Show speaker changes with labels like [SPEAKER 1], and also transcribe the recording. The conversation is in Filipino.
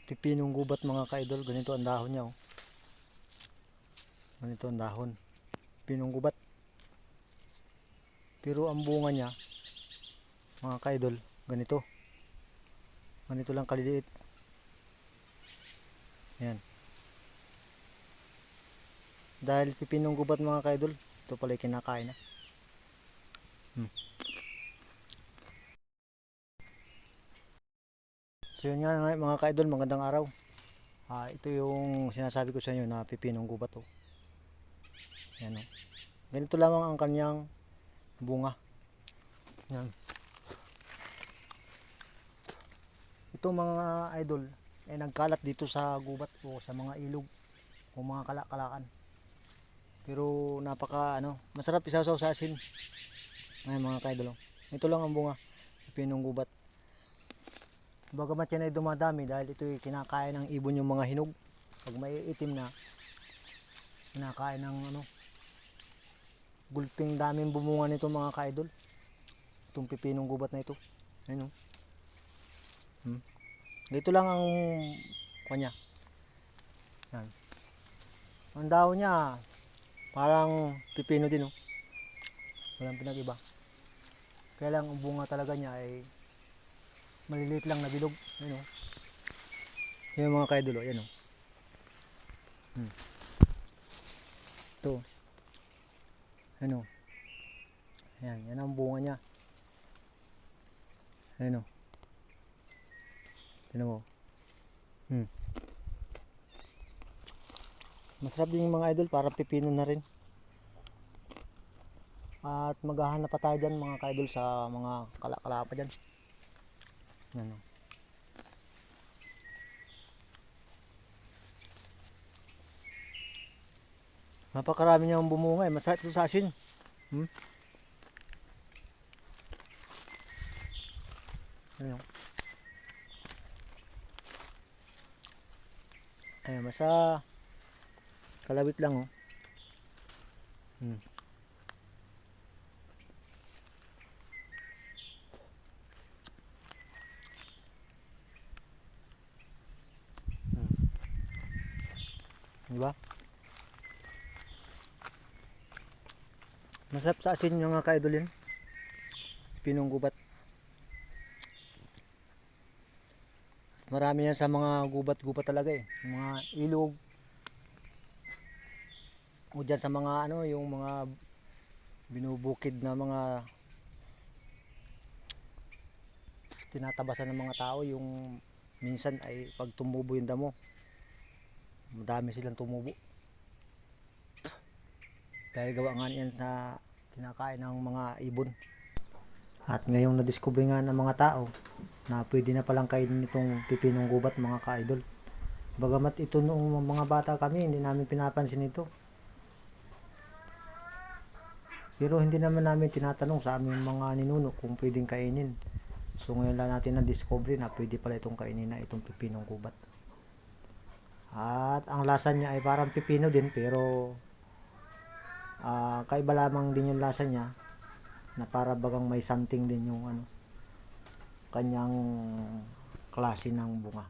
[SPEAKER 1] Pipinong gubat mga ka-idol, ganito ang dahon niya oh. Ganito ang dahon. Pipinong gubat. Pero ang bunga niya mga ka-idol, ganito. Ganito lang kaliliit. Ayan. Dahil pipinong gubat mga ka-idol, ito pala kinakain na. So yun nga mga ka-idol, magandang araw. Ito yung sinasabi ko sa inyo na pipinong gubat oh. Ayan oh. Ganito lamang ang kanyang bunga. Ayan. Ito mga idol ay nagkalat dito sa gubat o sa mga ilog o mga kalakalakan. Pero napaka masarap isasaw sa asin. Ayan mga ka-idol oh. Ito lang ang bunga, pipinong gubat. Bagamat yan ay dumadami dahil ito ay kinakain ng ibon yung mga hinog. Pag may itim na, kinakain ng gulping, daming bumunga nito mga ka-idol. Itong pipinong gubat na ito. Ayun oh. Dito lang ang kanya. Yan. Ang dahon niya parang pipino din oh. Walang pinag-iba. Kaya lang ang bunga talaga niya ay maliliit lang na bilog. Ayun oh. Yan mga ka-idol oh, yan oh. Ito. Ayun oh. Yan ang bunga niya. Ayun oh. Tingnan mo. Masarap din yung mga idol, parang pipino na rin. At maghahanap pa tayo dyan mga ka-idol sa mga kalakala pa dyan. Yan o. Napakarami niyang bumunga eh. Masarap ito sa asin. Ayun. Ayun, basta kalawit lang oh. Diba? Masarap sa asin yung mga ka-idol yun. Pinong gubat. Marami yan sa mga gubat-gubat talaga eh. Mga ilog. O dyan sa mga yung mga binubukid na mga tinatabasan ng mga tao, yung minsan ay pag tumubo yung damo, madami silang tumubo. Dahil gawa nga yan na kinakain ng mga ibon. At ngayong nadiskubre nga ng mga tao na pwede na palang kainin itong pipinong gubat mga ka-idol. Bagamat ito noong mga bata kami, hindi namin pinapansin ito. Pero hindi naman namin tinatanong sa aming mga ninuno kung pwedeng kainin. So ngayon lang natin na-discover na pwede pala itong kainin na itong pipinong gubat. At ang lasa niya ay parang pipino din pero kaiba lamang din yung lasa niya na para bagang may something din yung kanyang klase ng bunga.